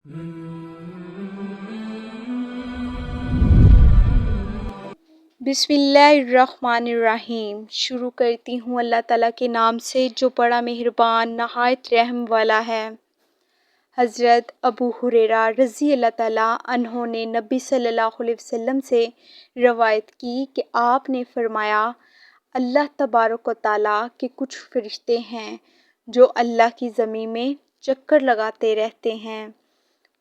بسم اللہ الرحمن الرحیم۔ شروع کرتی ہوں اللہ تعالیٰ کے نام سے جو بڑا مہربان نہایت رحم والا ہے۔ حضرت ابو ہریرہ رضی اللہ تعالیٰ عنہ نے نبی صلی اللہ علیہ وسلم سے روایت کی کہ آپ نے فرمایا، اللہ تبارک و تعالیٰ کے کچھ فرشتے ہیں جو اللہ کی زمین میں چکر لگاتے رہتے ہیں۔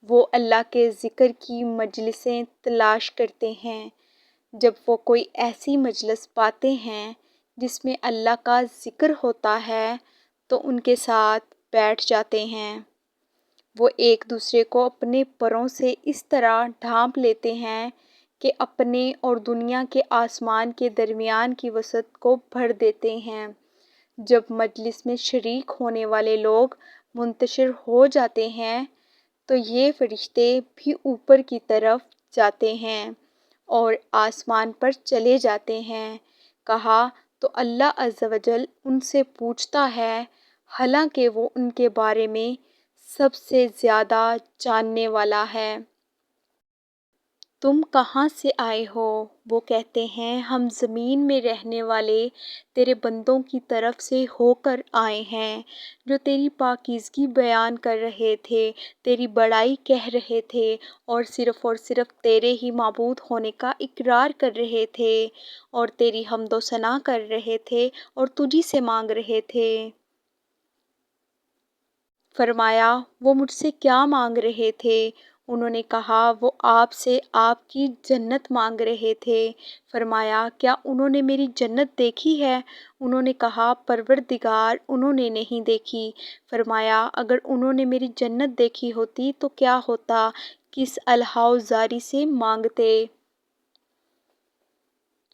وہ اللہ کے ذکر کی مجلسیں تلاش کرتے ہیں۔ جب وہ کوئی ایسی مجلس پاتے ہیں جس میں اللہ کا ذکر ہوتا ہے تو ان کے ساتھ بیٹھ جاتے ہیں۔ وہ ایک دوسرے کو اپنے پروں سے اس طرح ڈھانپ لیتے ہیں کہ اپنے اور دنیا کے آسمان کے درمیان کی وسعت کو بھر دیتے ہیں۔ جب مجلس میں شریک ہونے والے لوگ منتشر ہو جاتے ہیں تو یہ فرشتے بھی اوپر کی طرف جاتے ہیں اور آسمان پر چلے جاتے ہیں۔ کہا تو اللہ عز و جل ان سے پوچھتا ہے، حالانکہ وہ ان کے بارے میں سب سے زیادہ جاننے والا ہے، تم کہاں سے آئے ہو؟ وہ کہتے ہیں، ہم زمین میں رہنے والے تیرے بندوں کی طرف سے ہو کر آئے ہیں جو تیری پاکیزگی بیان کر رہے تھے، تیری بڑائی کہہ رہے تھے اور صرف تیرے ہی معبود ہونے کا اقرار کر رہے تھے اور تیری حمد و ثنا کر رہے تھے اور تجھی سے مانگ رہے تھے۔ فرمایا، وہ مجھ سے کیا مانگ رہے تھے؟ انہوں نے کہا، وہ آپ سے آپ کی جنت مانگ رہے تھے۔ فرمایا، کیا انہوں نے میری جنت دیکھی ہے؟ انہوں نے کہا، پروردگار انہوں نے نہیں دیکھی۔ فرمایا، اگر انہوں نے میری جنت دیکھی ہوتی تو کیا ہوتا، کس الہا و زاری سے مانگتے؟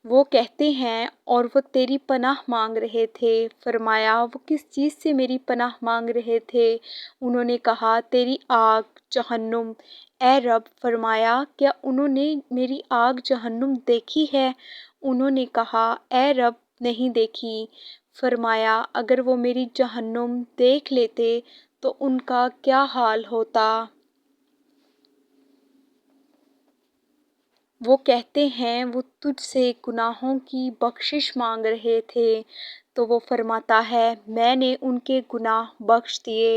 وہ کہتے ہیں، اور وہ تیری پناہ مانگ رہے تھے۔ فرمایا، وہ کس چیز سے میری پناہ مانگ رہے تھے؟ انہوں نے کہا، تیری آگ جہنم، اے رب۔ فرمایا، کیا انہوں نے میری آگ جہنم دیکھی ہے؟ انہوں نے کہا، اے رب نہیں دیکھی۔ فرمایا، اگر وہ میری جہنم دیکھ لیتے تو ان کا کیا حال ہوتا؟ وہ کہتے ہیں، وہ تجھ سے گناہوں کی بخشش مانگ رہے تھے۔ تو وہ فرماتا ہے، میں نے ان کے گناہ بخش دیے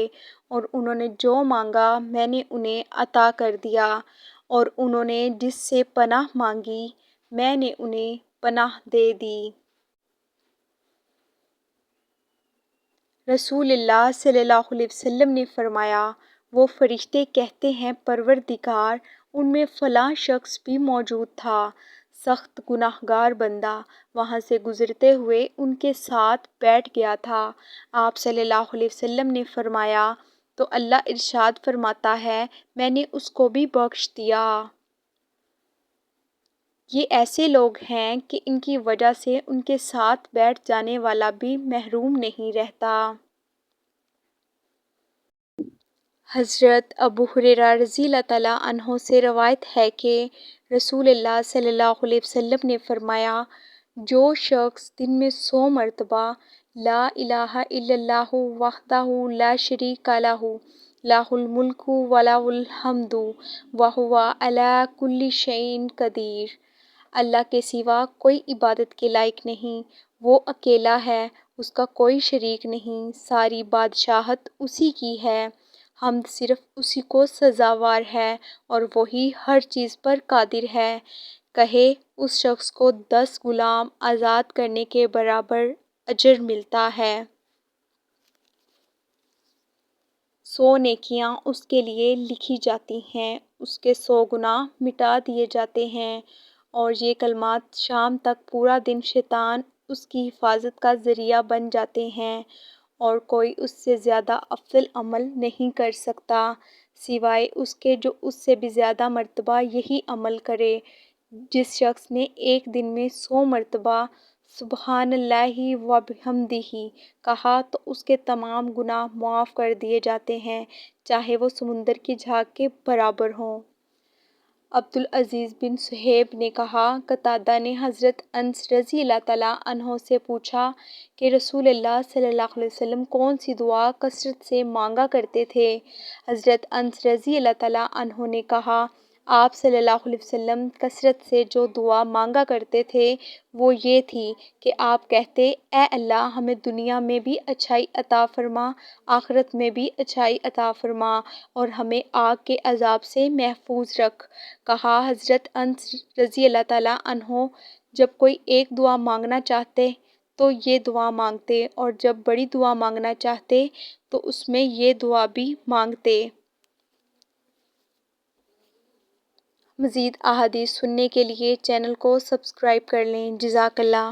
اور انہوں نے جو مانگا میں نے انہیں عطا کر دیا، اور انہوں نے جس سے پناہ مانگی میں نے انہیں پناہ دے دی۔ رسول اللہ صلی اللہ علیہ وسلم نے فرمایا، وہ فرشتے کہتے ہیں، پروردگار، ان میں فلاں شخص بھی موجود تھا، سخت گناہگار بندہ، وہاں سے گزرتے ہوئے ان کے ساتھ بیٹھ گیا تھا۔ آپ صلی اللہ علیہ وسلم نے فرمایا تو اللہ ارشاد فرماتا ہے، میں نے اس کو بھی بخش دیا۔ یہ ایسے لوگ ہیں کہ ان کی وجہ سے ان کے ساتھ بیٹھ جانے والا بھی محروم نہیں رہتا۔ حضرت ابو ہریرہ رضی اللہ تعالیٰ عنہ سے روایت ہے کہ رسول اللہ صلی اللہ علیہ وسلم نے فرمایا، جو شخص دن میں 100 مرتبہ لا الہ الا اللہ وحدہ لا شریک لہ لہ الملک و لہ الحمد وہو علی کل شیء قدیر، اللہ کے سوا کوئی عبادت کے لائق نہیں، وہ اکیلا ہے، اس کا کوئی شریک نہیں، ساری بادشاہت اسی کی ہے، حمد صرف اسی کو سزاوار ہے اور وہی ہر چیز پر قادر ہے، کہے اس شخص کو 10 غلام آزاد کرنے کے برابر اجر ملتا ہے۔ 100 نیکیاں اس کے لیے لکھی جاتی ہیں، اس کے 100 گناہ مٹا دیے جاتے ہیں، اور یہ کلمات شام تک پورا دن شیطان اس کی حفاظت کا ذریعہ بن جاتے ہیں، اور کوئی اس سے زیادہ افضل عمل نہیں کر سکتا سوائے اس کے جو اس سے بھی زیادہ مرتبہ یہی عمل کرے۔ جس شخص نے ایک دن میں 100 مرتبہ سبحان اللہ و بحمدہ کہا تو اس کے تمام گناہ معاف کر دیے جاتے ہیں، چاہے وہ سمندر کی جھاگ کے برابر ہوں۔ عبدالعزیز بن صہیب نے کہا، قتادہ نے حضرت انس رضی اللہ تعالیٰ عنہ سے پوچھا کہ رسول اللہ صلی اللہ علیہ وسلم کون سی دعا کثرت سے مانگا کرتے تھے؟ حضرت انس رضی اللہ تعالیٰ عنہ نے کہا، آپ صلی اللہ علیہ وسلم کثرت سے جو دعا مانگا کرتے تھے وہ یہ تھی کہ آپ کہتے، اے اللہ ہمیں دنیا میں بھی اچھائی عطا فرما، آخرت میں بھی اچھائی عطا فرما، اور ہمیں آگ کے عذاب سے محفوظ رکھ۔ کہا حضرت انس رضی اللہ تعالیٰ عنہ، جب کوئی ایک دعا مانگنا چاہتے تو یہ دعا مانگتے، اور جب بڑی دعا مانگنا چاہتے تو اس میں یہ دعا بھی مانگتے۔ مزید احادیث سننے کے لیے چینل کو سبسکرائب کر لیں۔ جزاک اللہ۔